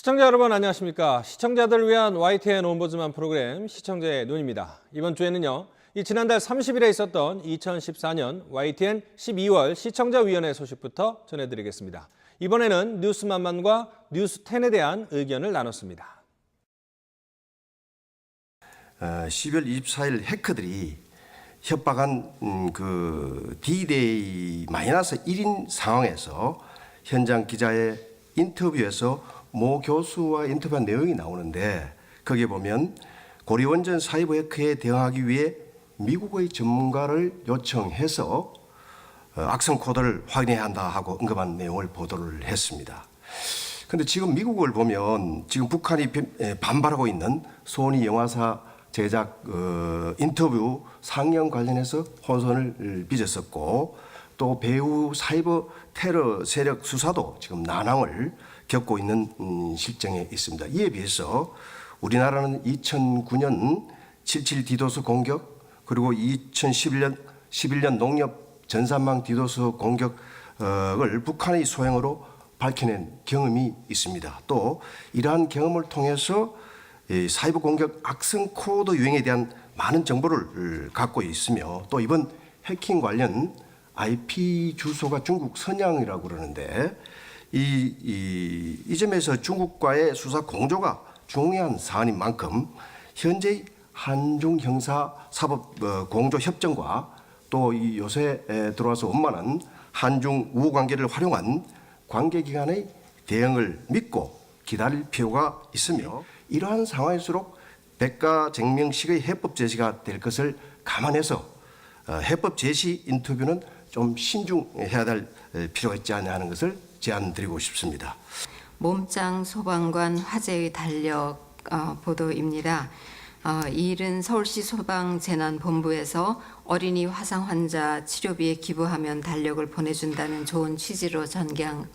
시청자 여러분 안녕하십니까. 시청자들을 위한 YTN 옴부즈만 프로그램 시청자의 눈입니다. 이번 주에는요. 지난달 30일에 있었던 2014년 YTN 12월 시청자위원회 소식부터 전해드리겠습니다. 이번에는 뉴스만만과 뉴스10에 대한 의견을 나눴습니다. 12월 24일 해커들이 협박한 그 D-Day -1인 상황에서 현장 기자의 인터뷰에서 모 교수와 인터뷰한 내용이 나오는데 거기에 보면 고리원전 사이버 해커에 대응하기 위해 미국의 전문가를 요청해서 악성 코드를 확인해야 한다 하고 언급한 내용을 보도를 했습니다. 그런데 지금 미국을 보면 지금 북한이 반발하고 있는 소니 영화사 제작 인터뷰 상영 관련해서 혼선을 빚었었고 또 배후 사이버 테러 세력 수사도 지금 난항을 겪고 있는 실정에 있습니다. 이에 비해서 우리나라는 2009년 77 디도스 공격 그리고 2011년 농협 전산망 디도스 공격을 북한의 소행으로 밝혀낸 경험이 있습니다. 또 이러한 경험을 통해서 사이버 공격 악성 코드 유행에 대한 많은 정보를 갖고 있으며 또 이번 해킹 관련 IP 주소가 중국 선양이라고 그러는데 이 점에서 중국과의 수사 공조가 중요한 사안인 만큼 현재 한중 형사 사법 공조 협정과 또 이 요새 들어와서 원만한 한중 우호 관계를 활용한 관계 기관의 대응을 믿고 기다릴 필요가 있으며 이러한 상황일수록 백가쟁명식의 해법 제시가 될 것을 감안해서 해법 제시 인터뷰는 좀 신중해야 될 필요가 있지 않냐 하는 것을 제안드리고 싶습니다. 몸짱 소방관 화재의 달력 보도입니다. 이 일은 서울시 소방재난본부에서 어린이 화상 환자 치료비에 기부하면 달력을 보내준다는 좋은 취지로 전개한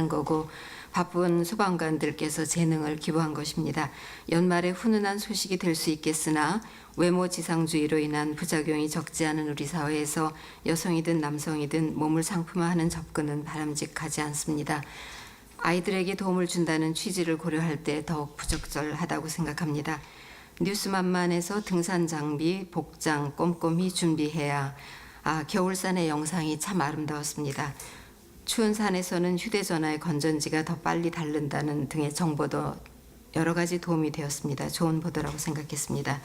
거고 바쁜 소방관들께서 재능을 기부한 것입니다. 연말에 훈훈한 소식이 될 수 있겠으나 외모 지상주의로 인한 부작용이 적지 않은 우리 사회에서 여성이든 남성이든 몸을 상품화하는 접근은 바람직하지 않습니다. 아이들에게 도움을 준다는 취지를 고려할 때 더욱 부적절하다고 생각합니다. 뉴스만만에서 등산 장비, 복장 꼼꼼히 준비해야 겨울산의 영상이 참 아름다웠습니다. 추운 산에서는 휴대전화의 건전지가 더 빨리 닳는다는 등의 정보도 여러 가지 도움이 되었습니다. 좋은 보도라고 생각했습니다.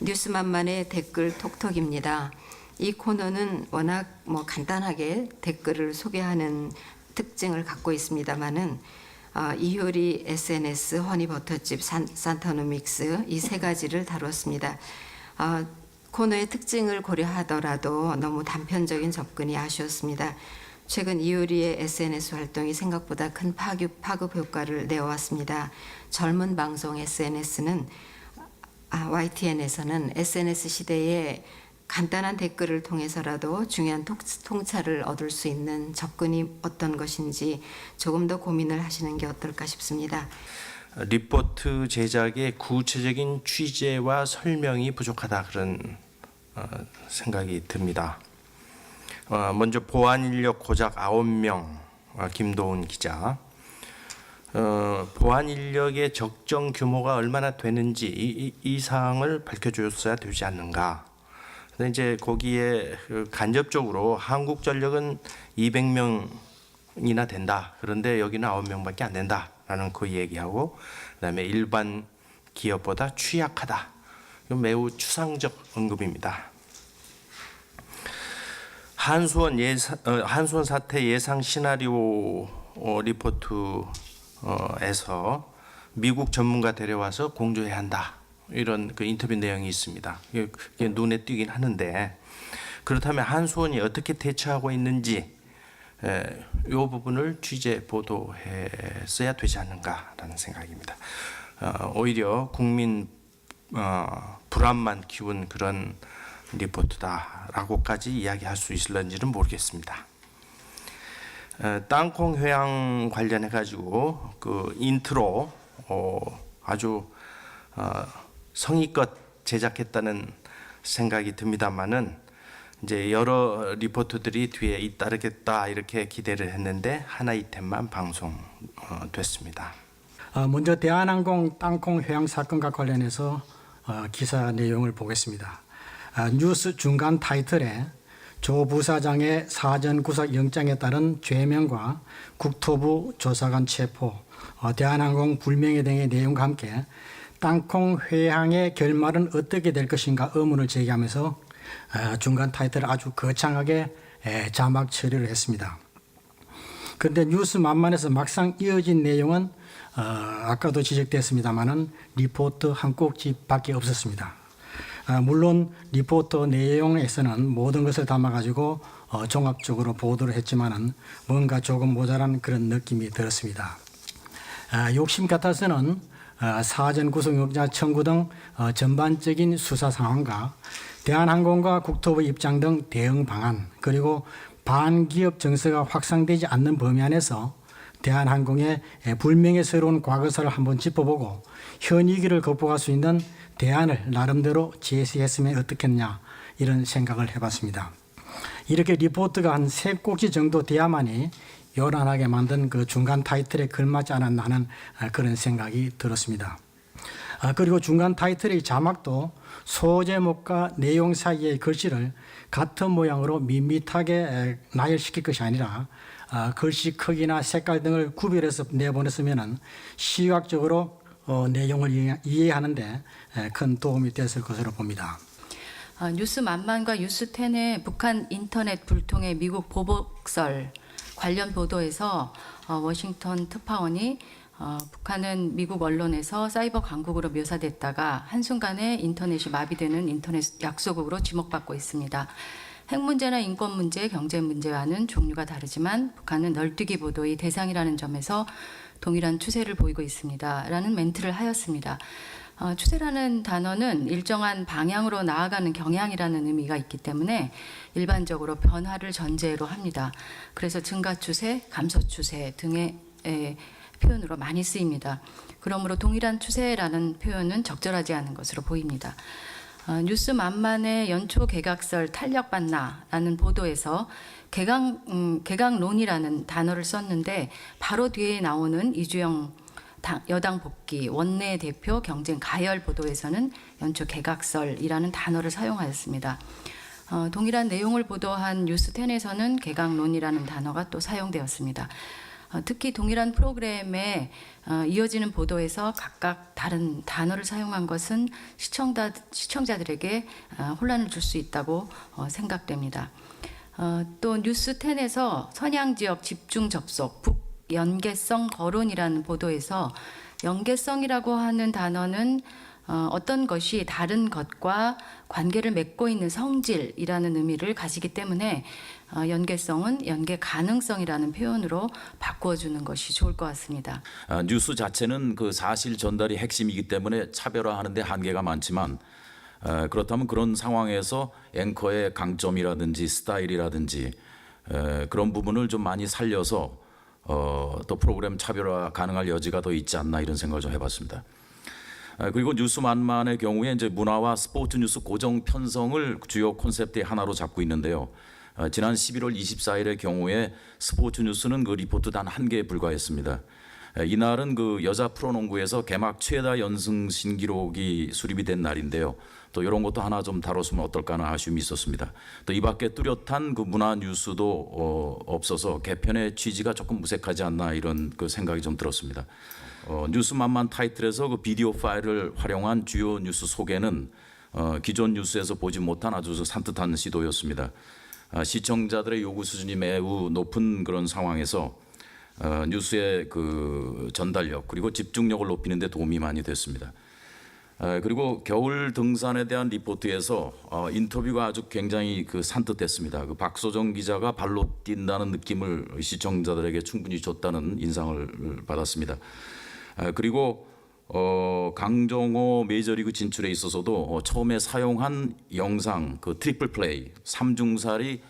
뉴스만만의 댓글 톡톡입니다. 이 코너는 워낙 간단하게 댓글을 소개하는 특징을 갖고 있습니다만은 이효리 SNS, 허니버터칩, 산타노믹스 이 세 가지를 다뤘습니다. 코너의 특징을 고려하더라도 너무 단편적인 접근이 아쉬웠습니다. 최근 이효리의 SNS 활동이 생각보다 큰 파급 효과를 내어왔습니다. 젊은 방송 SNS는 YTN에서는 SNS 시대에 간단한 댓글을 통해서라도 중요한 통찰을 얻을 수 있는 접근이 어떤 것인지 조금 더 고민을 하시는 게 어떨까 싶습니다. 리포트 제작의 구체적인 취재와 설명이 부족하다 그런 생각이 듭니다. 먼저 보안 인력 고작 9명 김도훈 기자. 보안 인력의 적정 규모가 얼마나 되는지 이 사항을 밝혀줬어야 되지 않는가. 근데 이제 거기에 간접적으로 한국전력은 200명이나 된다. 그런데 여기는 9명밖에 안 된다라는 그 얘기하고 그다음에 일반 기업보다 취약하다. 이건 매우 추상적 언급입니다. 한수원 사태 예상 시나리오 리포트에서 미국 전문가 데려와서 공조해야 한다. 이런 그 인터뷰 내용이 있습니다. 그게 눈에 띄긴 하는데 그렇다면 한수원이 어떻게 대처하고 있는지 이 부분을 취재 보도했어야 되지 않는가라는 생각입니다. 오히려 국민 불안만 키운 그런 리포트다라고까지 이야기할 수 있을런지는 모르겠습니다. 땅콩 회항 관련해 가지고 그 인트로 아주 성의껏 제작했다는 생각이 듭니다만은 이제 여러 리포트들이 뒤에 잇따르겠다 이렇게 기대를 했는데 한 아이템만 방송됐습니다. 먼저 대한항공 땅콩 회항 사건과 관련해서 기사 내용을 보겠습니다. 뉴스 중간 타이틀에 조 부사장의 사전 구속 영장에 따른 죄명과 국토부 조사관 체포, 대한항공 불명예 등의 내용과 함께 땅콩 회항의 결말은 어떻게 될 것인가 의문을 제기하면서 중간 타이틀을 아주 거창하게 자막 처리를 했습니다. 그런데 뉴스 만만에서 막상 이어진 내용은 아까도 지적됐습니다마는 리포트 한 꼭지밖에 없었습니다. 물론 리포트 내용에서는 모든 것을 담아가지고 종합적으로 보도를 했지만은 뭔가 조금 모자란 그런 느낌이 들었습니다. 욕심 같아서는 사전 구속영장 청구 등 전반적인 수사 상황과 대한항공과 국토부 입장 등 대응 방안, 그리고 반기업 정서가 확산되지 않는 범위 안에서 대한항공의 불명예스러운 과거사를 한번 짚어보고 현 위기를 극복할 수 있는 대안을 나름대로 제시했으면 어떻겠냐, 이런 생각을 해봤습니다. 이렇게 리포트가 한 3꼭지 정도 돼야만이 요란하게 만든 그 중간 타이틀에 걸맞지 않았나 하는 그런 생각이 들었습니다. 그리고 중간 타이틀의 자막도 소제목과 내용 사이의 글씨를 같은 모양으로 밋밋하게 나열시킬 것이 아니라 글씨 크기나 색깔 등을 구별해서 내보냈으면 시각적으로 내용을 이해하는 데 큰 도움이 됐을 것으로 봅니다. 뉴스 만만과 뉴스10의 북한 인터넷 불통의 미국 보복설 관련 보도에서 워싱턴 특파원이 북한은 미국 언론에서 사이버 강국으로 묘사됐다가 한순간에 인터넷이 마비되는 인터넷 약소국으로 지목받고 있습니다. 핵 문제나 인권 문제, 경제 문제와는 종류가 다르지만 북한은 널뛰기 보도의 대상이라는 점에서 동일한 추세를 보이고 있습니다. 라는 멘트를 하였습니다. 추세라는 단어는 일정한 방향으로 나아가는 경향이라는 의미가 있기 때문에 일반적으로 변화를 전제로 합니다. 그래서 증가 추세, 감소 추세 등의 표현으로 많이 쓰입니다. 그러므로 동일한 추세라는 표현은 적절하지 않은 것으로 보입니다. 뉴스 만만의 연초 개각설 탄력받나라는 보도에서 개각론이라는 단어를 썼는데 바로 뒤에 나오는 이주영 여당 복귀 원내 대표 경쟁 가열 보도에서는 연초 개각설이라는 단어를 사용하였습니다. 동일한 내용을 보도한 뉴스10에서는 개각론이라는 단어가 또 사용되었습니다. 특히 동일한 프로그램에 이어지는 보도에서 각각 다른 단어를 사용한 것은 시청자들에게 혼란을 줄 수 있다고 생각됩니다. 또 뉴스10에서 선양지역 집중 접속, 북연계성 거론이라는 보도에서 연계성이라고 하는 단어는 어떤 것이 다른 것과 관계를 맺고 있는 성질이라는 의미를 가지기 때문에 연계성은 연계 가능성이라는 표현으로 바꿔주는 것이 좋을 것 같습니다. 뉴스 자체는 그 사실 전달이 핵심이기 때문에 차별화하는 데 한계가 많지만 그렇다면 그런 상황에서 앵커의 강점이라든지 스타일이라든지 그런 부분을 좀 많이 살려서 또 프로그램 차별화 가능할 여지가 더 있지 않나 이런 생각을 좀 해봤습니다. 그리고 뉴스 만만의 경우에 이제 문화와 스포츠 뉴스 고정 편성을 주요 콘셉트의 하나로 잡고 있는데요. 지난 11월 24일의 경우에 스포츠 뉴스는 그 리포트 단 1개에 불과했습니다. 이날은 그 여자 프로농구에서 개막 최다 연승 신기록이 수립이 된 날인데요. 또 이런 것도 하나 좀 다뤘으면 어떨까 하는 아쉬움이 있었습니다. 또 이 밖에 뚜렷한 그 문화 뉴스도 없어서 개편의 취지가 조금 무색하지 않나 이런 그 생각이 좀 들었습니다. 뉴스 만만 타이틀에서 그 비디오 파일을 활용한 주요 뉴스 소개는 기존 뉴스에서 보지 못한 아주 산뜻한 시도였습니다. 시청자들의 요구 수준이 매우 높은 그런 상황에서 뉴스의 그 전달력 그리고 집중력을 높이는 데 도움이 많이 됐습니다. 그리고 겨울 등산에 대한 리포트에서 인터뷰가 아주 굉장히 그 산뜻했습니다. 그 박소정 기자가 발로 뛴다는 느낌을 시청자들에게 충분히 줬다는 인상을 받았습니다. 그리고 강정호 메이저리그 진출에 있어서도 처음에 사용한 영상 그 트리플 플레이 3중살이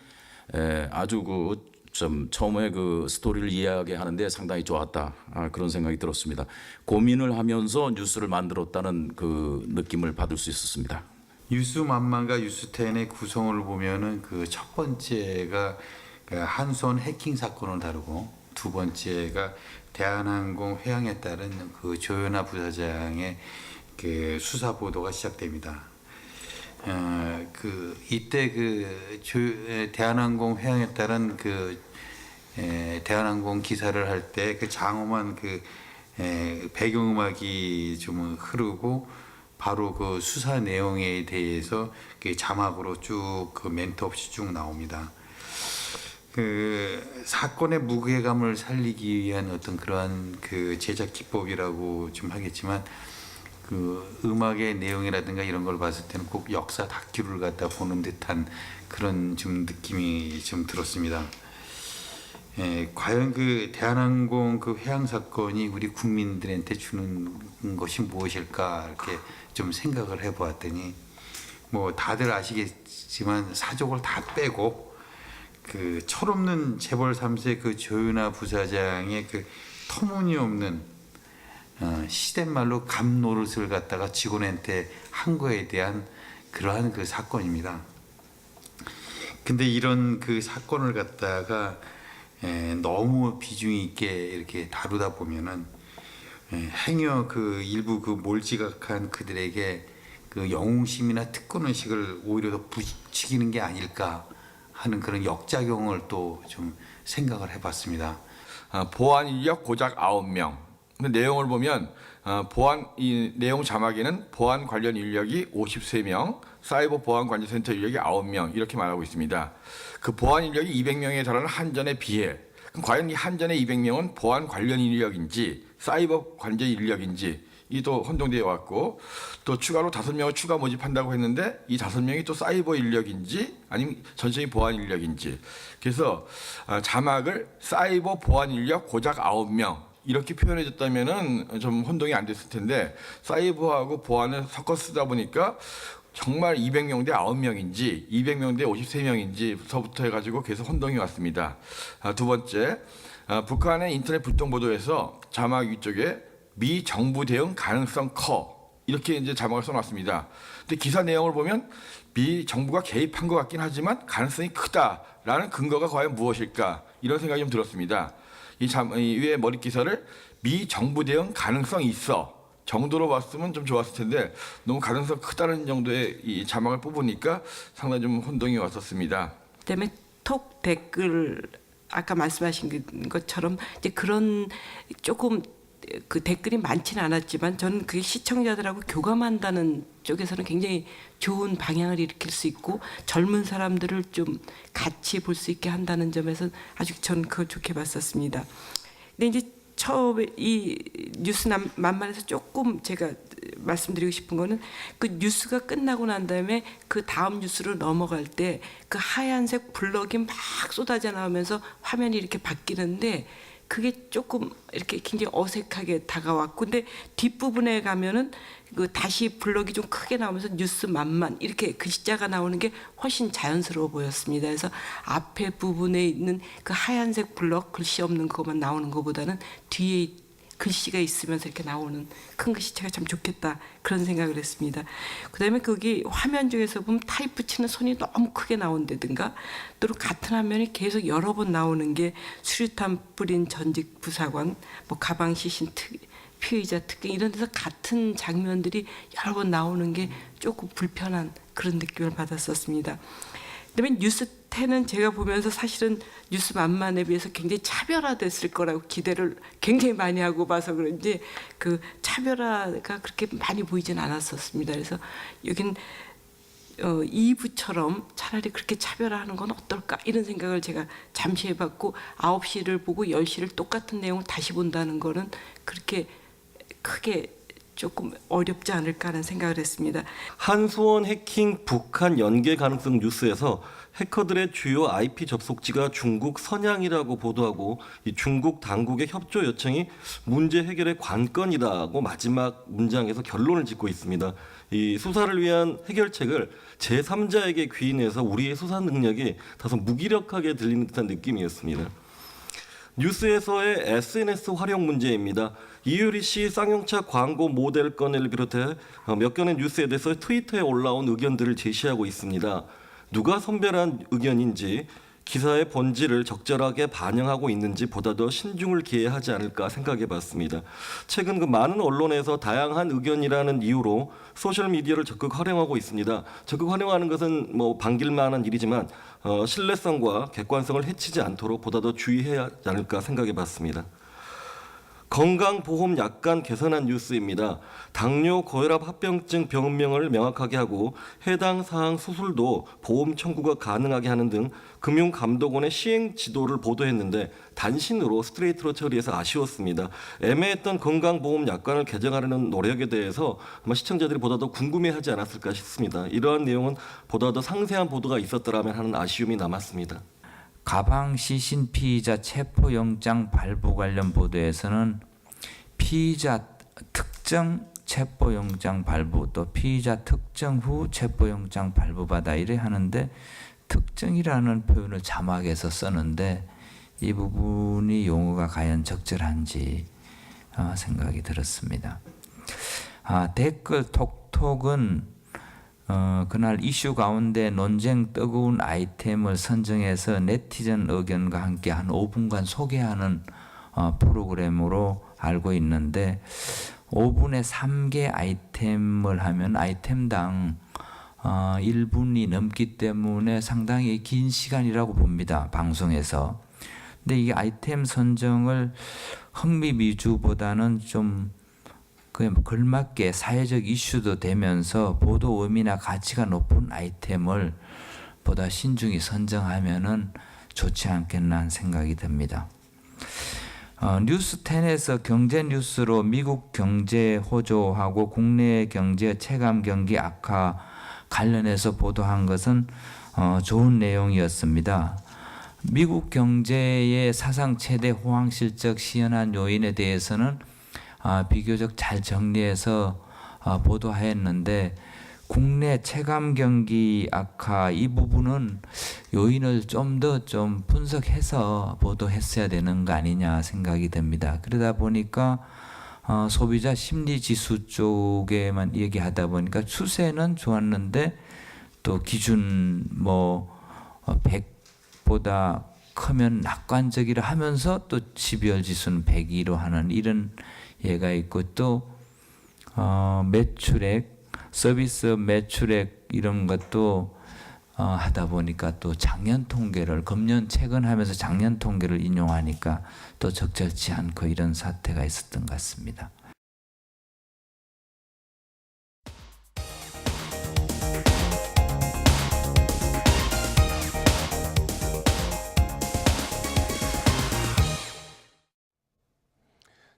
아주 그 좀 처음에 그 스토리를 이해하게 하는데 상당히 좋았다 그런 생각이 들었습니다. 고민을 하면서 뉴스를 만들었다는 그 느낌을 받을 수 있었습니다. 뉴스 만만과 뉴스10의 구성을 보면은 그 첫 번째가 한손 해킹 사건을 다루고 두 번째가 대한항공 회항에 따른 그 조현아 부사장의 그 수사 보도가 시작됩니다. 이때 대한항공 회항에 따른 대한항공 기사를 할 때 그 장엄한 배경음악이 좀 흐르고 바로 그 수사 내용에 대해서 자막으로 쭉 멘트 없이 쭉 나옵니다. 사건의 무게감을 살리기 위한 어떤 그러한 제작 기법이라고 좀 하겠지만 음악의 내용이라든가 이런 걸 봤을 때는 꼭 역사 다큐를 갖다 보는 듯한 그런 좀 느낌이 좀 들었습니다. 과연 대한항공 회항 사건이 우리 국민들한테 주는 것이 무엇일까 이렇게 좀 생각을 해보았더니 뭐 다들 아시겠지만 사족을 다 빼고 철없는 재벌 3세 조윤아 부사장의 터무니없는 시댄 말로 갑노릇을 갖다가 직원한테 한 거에 대한 그러한 사건입니다. 근데 이런 사건을 갖다가 너무 비중 있게 이렇게 다루다 보면은 행여 일부 몰지각한 그들에게 영웅심이나 특권의식을 오히려 더 부추기는 게 아닐까 하는 그런 역작용을 또 좀 생각을 해봤습니다. 보안 인력 고작 9명. 근데 내용을 보면 이 내용 자막에는 보안 관련 인력이 53명, 사이버 보안 관제센터 인력이 9명 이렇게 말하고 있습니다. 그 보안 인력이 200명에 달하는 한전에 비해 그럼 과연 이 한전의 200명은 보안 관련 인력인지 사이버 관제 인력인지 이도 혼동되어 왔고 또 추가로 5명을 추가 모집한다고 했는데 이 5명이 또 사이버 인력인지 아니면 전체적인 보안 인력인지 그래서 자막을 사이버 보안 인력 고작 9명 이렇게 표현해줬다면은 좀 혼동이 안 됐을 텐데 사이버하고 보안을 섞어 쓰다 보니까 정말 200명 대 9명인지 200명 대 53명인지부터 해가지고 계속 혼동이 왔습니다. 두 번째, 북한의 인터넷 불통 보도에서 자막 위쪽에 미 정부 대응 가능성 커 이렇게 이제 자막을 써놨습니다. 근데 기사 내용을 보면 미 정부가 개입한 것 같긴 하지만 가능성이 크다라는 근거가 과연 무엇일까 이런 생각이 좀 들었습니다. 이 위에 머리 기사를 미 정부 대응 가능성 있어 정도로 봤으면 좀 좋았을 텐데 너무 가능성 크다는 정도의 이 자막을 뽑으니까 상당히 좀 혼동이 왔었습니다. 그다음에 톡 댓글 아까 말씀하신 것처럼 이제 그런 조금 댓글이 많지는 않았지만 저는 그게 시청자들하고 교감한다는 쪽에서는 굉장히 좋은 방향을 일으킬 수 있고 젊은 사람들을 좀 같이 볼 수 있게 한다는 점에서 아주 저는 그거 좋게 봤었습니다. 근데 이제 처음에 이 뉴스 만만해서 조금 제가 말씀드리고 싶은 거는 뉴스가 끝나고 난 다음에 다음 뉴스로 넘어갈 때 하얀색 블럭이 막 쏟아져 나오면서 화면이 이렇게 바뀌는데 그게 조금 이렇게 굉장히 어색하게 다가왔고 근데 뒷부분에 가면은 다시 블럭이 좀 크게 나오면서 뉴스 만만 이렇게 글자가 나오는 게 훨씬 자연스러워 보였습니다. 그래서 앞에 부분에 있는 하얀색 블럭 글씨 없는 것만 나오는 것보다는 뒤에 글씨가 있으면서 이렇게 나오는 큰 글씨체가 참 좋겠다 그런 생각을 했습니다. 그다음에 거기 화면 중에서 보면 타입 붙이는 손이 너무 크게 나온다든가 또 같은 화면이 계속 여러 번 나오는 게 수류탄 뿌린 전직 부사관, 뭐 가방 시신 피의자 특징 이런 데서 같은 장면들이 여러 번 나오는 게 조금 불편한 그런 느낌을 받았었습니다. 그다음에 뉴스10은 제가 보면서 사실은 뉴스 만만에 비해서 굉장히 차별화됐을 거라고 기대를 굉장히 많이 하고 봐서 그런지 차별화가 그렇게 많이 보이진 않았었습니다. 그래서 여긴 2부처럼 차라리 그렇게 차별화하는 건 어떨까 이런 생각을 제가 잠시 해봤고 9시를 보고 10시를 똑같은 내용을 다시 본다는 거는 그렇게 크게 조금 어렵지 않을까 하는 생각을 했습니다. 한수원 해킹 북한 연계 가능성 뉴스에서 해커들의 주요 IP 접속지가 중국 선양이라고 보도하고 이 중국 당국의 협조 요청이 문제 해결의 관건이라고 마지막 문장에서 결론을 짓고 있습니다. 이 수사를 위한 해결책을 제3자에게 귀인해서 우리의 수사 능력이 다소 무기력하게 들리는 듯한 느낌이었습니다. 뉴스에서의 SNS 활용 문제입니다. 이유리 씨 쌍용차 광고 모델 건을 비롯해 몇 건의 뉴스에 대해서 트위터에 올라온 의견들을 제시하고 있습니다. 누가 선별한 의견인지 기사의 본질을 적절하게 반영하고 있는지 보다 더 신중을 기해야 하지 않을까 생각해봤습니다. 최근 그 많은 언론에서 다양한 의견이라는 이유로 소셜 미디어를 적극 활용하고 있습니다. 적극 활용하는 것은 뭐 반길만한 일이지만 신뢰성과 객관성을 해치지 않도록 보다 더 주의해야 하지 않을까 생각해봤습니다. 건강보험 약관 개선안 뉴스입니다. 당뇨, 고혈압, 합병증 병원명을 명확하게 하고 해당 사항 수술도 보험 청구가 가능하게 하는 등 금융감독원의 시행 지도를 보도했는데 단신으로 스트레이트로 처리해서 아쉬웠습니다. 애매했던 건강보험 약관을 개정하려는 노력에 대해서 아마 시청자들이 보다 더 궁금해하지 않았을까 싶습니다. 이러한 내용은 보다 더 상세한 보도가 있었더라면 하는 아쉬움이 남았습니다. 가방 시신 피의자 체포영장 발부 관련 보도에서는 피의자 특정 체포영장 발부 또 피의자 특정 후 체포영장 발부받아 이래 하는데 특정이라는 표현을 자막에서 썼는데 이 부분이 용어가 과연 적절한지 생각이 들었습니다. 댓글 톡톡은 그날 이슈 가운데 논쟁 뜨거운 아이템을 선정해서 네티즌 의견과 함께 한 5분간 소개하는 프로그램으로 알고 있는데 5분에 3개 아이템을 하면 아이템당 1분이 넘기 때문에 상당히 긴 시간이라고 봅니다. 방송에서. 근데 이 아이템 선정을 흥미 위주보다는 좀 걸맞게 사회적 이슈도 되면서 보도 의미나 가치가 높은 아이템을 보다 신중히 선정하면은 좋지 않겠나 하는 생각이 듭니다. 뉴스10에서 경제 뉴스로 미국 경제 호조하고 국내 경제 체감 경기 악화 관련해서 보도한 것은 좋은 내용이었습니다. 미국 경제의 사상 최대 호황 실적 시현한 요인에 대해서는 비교적 잘 정리해서 보도하였는데 국내 체감 경기 악화 이 부분은 요인을 좀 더 분석해서 보도했어야 되는 거 아니냐 생각이 됩니다. 그러다 보니까 소비자 심리 지수 쪽에만 얘기하다 보니까 추세는 좋았는데 또 기준 100보다 크면 낙관적이라 하면서 또 12월 지수는 102로 하는 이런 예가 있고 또 매출액, 서비스 매출액 이런 것도 하다 보니까 또 작년 통계를 금년 최근하면서 작년 통계를 인용하니까 또 적절치 않고 이런 사태가 있었던 것 같습니다.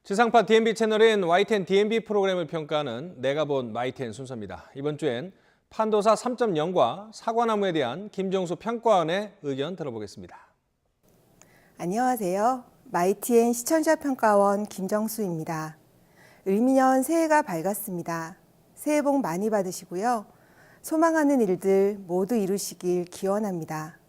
지상파 DMB 채널인 YTN DMB 프로그램을 평가하는 내가 본 YTN 순서입니다. 이번 주엔 판도사 3.0과 사과나무에 대한 김정수 평가원의 의견 들어보겠습니다. 안녕하세요. YTN 시청자평가원 김정수입니다. 을미년 새해가 밝았습니다. 새해 복 많이 받으시고요. 소망하는 일들 모두 이루시길 기원합니다.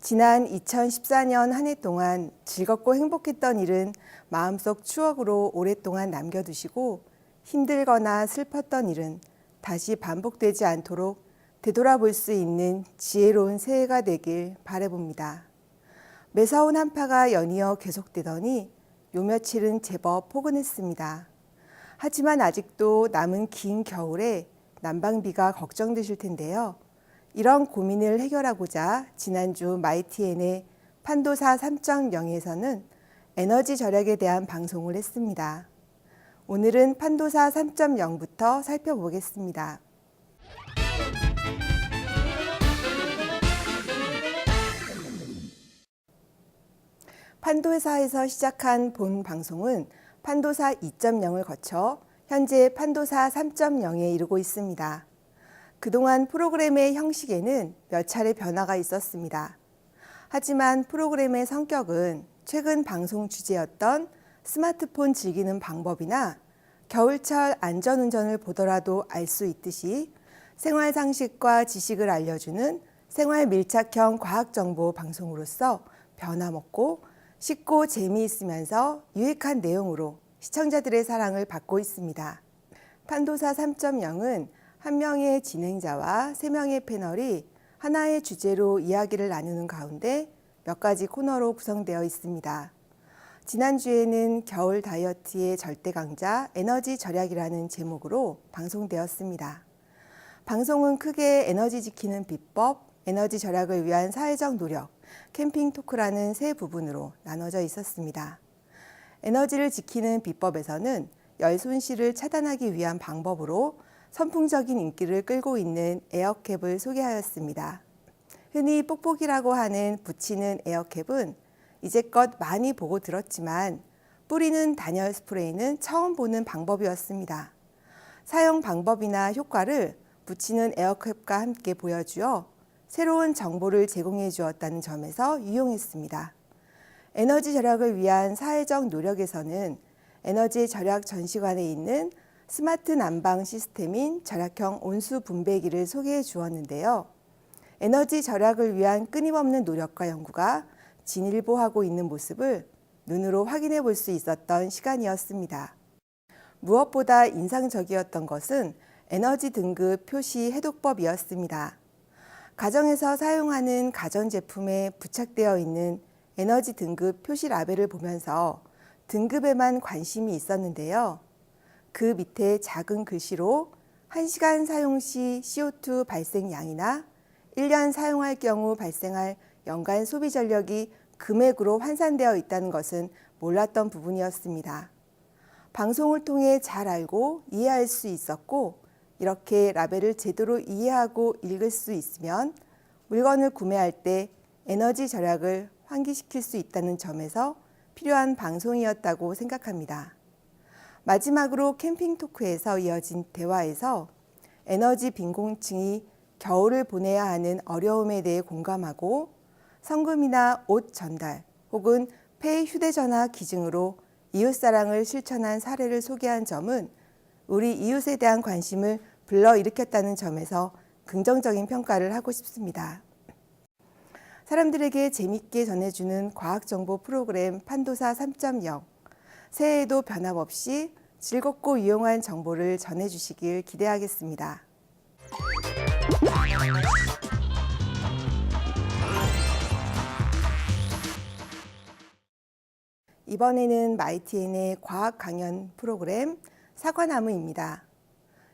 지난 2014년 한 해 동안 즐겁고 행복했던 일은 마음속 추억으로 오랫동안 남겨두시고 힘들거나 슬펐던 일은 다시 반복되지 않도록 되돌아볼 수 있는 지혜로운 새해가 되길 바라봅니다. 매서운 한파가 연이어 계속되더니 요 며칠은 제법 포근했습니다. 하지만 아직도 남은 긴 겨울에 난방비가 걱정되실 텐데요. 이런 고민을 해결하고자 지난주 YTN의 판도사 3.0에서는 에너지 절약에 대한 방송을 했습니다. 오늘은 판도사 3.0부터 살펴보겠습니다. 판도사에서 시작한 본 방송은 판도사 2.0을 거쳐 현재 판도사 3.0에 이르고 있습니다. 그동안 프로그램의 형식에는 몇 차례 변화가 있었습니다. 하지만 프로그램의 성격은 최근 방송 주제였던 스마트폰 즐기는 방법이나 겨울철 안전운전을 보더라도 알 수 있듯이 생활 상식과 지식을 알려주는 생활 밀착형 과학정보 방송으로서 변화먹고 쉽고 재미있으면서 유익한 내용으로 시청자들의 사랑을 받고 있습니다. 판도사 3.0은 한 명의 진행자와 3명의 패널이 하나의 주제로 이야기를 나누는 가운데 몇 가지 코너로 구성되어 있습니다. 지난주에는 겨울 다이어트의 절대 강자 에너지 절약이라는 제목으로 방송되었습니다. 방송은 크게 에너지 지키는 비법, 에너지 절약을 위한 사회적 노력, 캠핑 토크라는 세 부분으로 나눠져 있었습니다. 에너지를 지키는 비법에서는 열 손실을 차단하기 위한 방법으로 선풍적인 인기를 끌고 있는 에어캡을 소개하였습니다. 흔히 뽁뽁이라고 하는 붙이는 에어캡은 이제껏 많이 보고 들었지만 뿌리는 단열 스프레이는 처음 보는 방법이었습니다. 사용 방법이나 효과를 붙이는 에어캡과 함께 보여주어 새로운 정보를 제공해 주었다는 점에서 유용했습니다. 에너지 절약을 위한 사회적 노력에서는 에너지 절약 전시관에 있는 스마트 난방 시스템인 절약형 온수 분배기를 소개해 주었는데요. 에너지 절약을 위한 끊임없는 노력과 연구가 진일보하고 있는 모습을 눈으로 확인해 볼 수 있었던 시간이었습니다. 무엇보다 인상적이었던 것은 에너지 등급 표시 해독법이었습니다. 가정에서 사용하는 가전제품에 부착되어 있는 에너지 등급 표시 라벨을 보면서 등급에만 관심이 있었는데요. 그 밑에 작은 글씨로 1시간 사용 시 CO2 발생량이나 1년 사용할 경우 발생할 연간 소비 전력이 금액으로 환산되어 있다는 것은 몰랐던 부분이었습니다. 방송을 통해 잘 알고 이해할 수 있었고 이렇게 라벨을 제대로 이해하고 읽을 수 있으면 물건을 구매할 때 에너지 절약을 환기시킬 수 있다는 점에서 필요한 방송이었다고 생각합니다. 마지막으로 캠핑 토크에서 이어진 대화에서 에너지 빈곤층이 겨울을 보내야 하는 어려움에 대해 공감하고 성금이나 옷 전달 혹은 폐 휴대전화 기증으로 이웃사랑을 실천한 사례를 소개한 점은 우리 이웃에 대한 관심을 불러일으켰다는 점에서 긍정적인 평가를 하고 싶습니다. 사람들에게 재밌게 전해주는 과학정보 프로그램 판도사 3.0, 새해에도 변함없이 즐겁고 유용한 정보를 전해주시길 기대하겠습니다. 이번에는 마이티엔의 과학 강연 프로그램 사과나무입니다.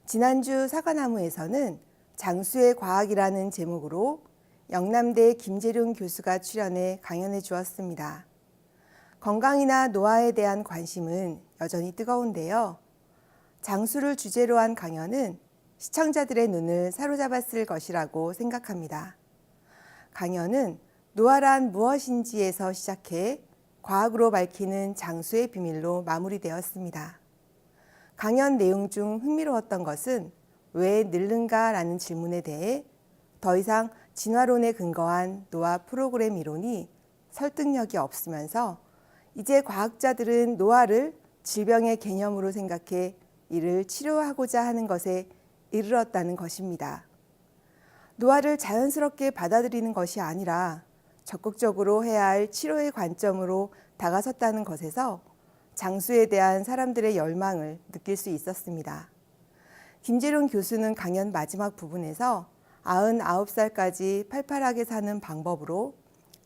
지난주 사과나무에서는 장수의 과학이라는 제목으로 영남대 김재룡 교수가 출연해 강연해 주었습니다. 건강이나 노화에 대한 관심은 여전히 뜨거운데요. 장수를 주제로 한 강연은 시청자들의 눈을 사로잡았을 것이라고 생각합니다. 강연은 노화란 무엇인지에서 시작해 과학으로 밝히는 장수의 비밀로 마무리되었습니다. 강연 내용 중 흥미로웠던 것은 왜 늙는가라는 질문에 대해 더 이상 진화론에 근거한 노화 프로그램 이론이 설득력이 없으면서 이제 과학자들은 노화를 질병의 개념으로 생각해 이를 치료하고자 하는 것에 이르렀다는 것입니다. 노화를 자연스럽게 받아들이는 것이 아니라 적극적으로 해야 할 치료의 관점으로 다가섰다는 것에서 장수에 대한 사람들의 열망을 느낄 수 있었습니다. 김재룡 교수는 강연 마지막 부분에서 99살까지 팔팔하게 사는 방법으로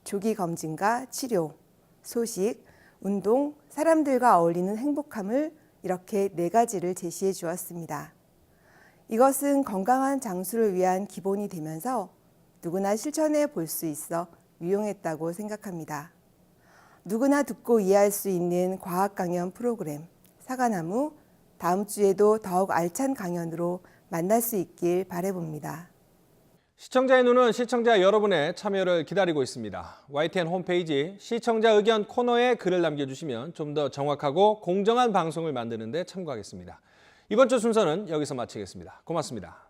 조기 검진과 치료, 소식, 운동, 사람들과 어울리는 행복함을 이렇게 4가지를 제시해 주었습니다. 이것은 건강한 장수를 위한 기본이 되면서 누구나 실천해 볼 수 있어 유용했다고 생각합니다. 누구나 듣고 이해할 수 있는 과학 강연 프로그램 사과나무, 다음 주에도 더욱 알찬 강연으로 만날 수 있길 바라봅니다. 시청자의 눈은 시청자 여러분의 참여를 기다리고 있습니다. YTN 홈페이지 시청자 의견 코너에 글을 남겨주시면 좀 더 정확하고 공정한 방송을 만드는 데 참고하겠습니다. 이번 주 순서는 여기서 마치겠습니다. 고맙습니다.